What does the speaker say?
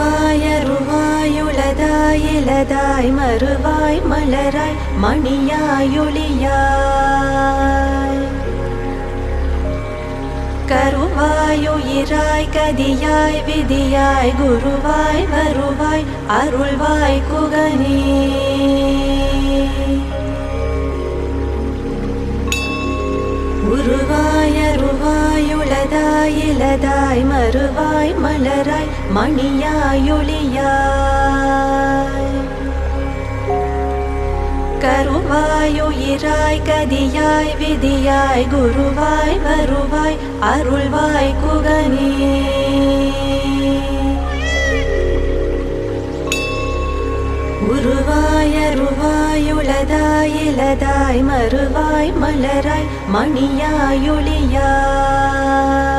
உருவாய் அருவாயுளதாய் இலதாய் மறுவாய் மலராய் மணியாய் ஒளியாய் கருவாய் உயிராய் கதியாய் விதியாய் குருவாய் வருவாய் அருள்வாய் குகனே உருவாய் அருவாயுளதாய் இலதாய் மறுவாய் மலராய் மணியாய் ஒளியாய் கருவாய் உயிராய் கதியாய் விதியாய் குருவாய் வருவாய் அருள்வாய் குகனே உருவாய் அருவாயுளதாய் இலதாய் மறுவாய் மலராய் மணியாய் ஒளியாய்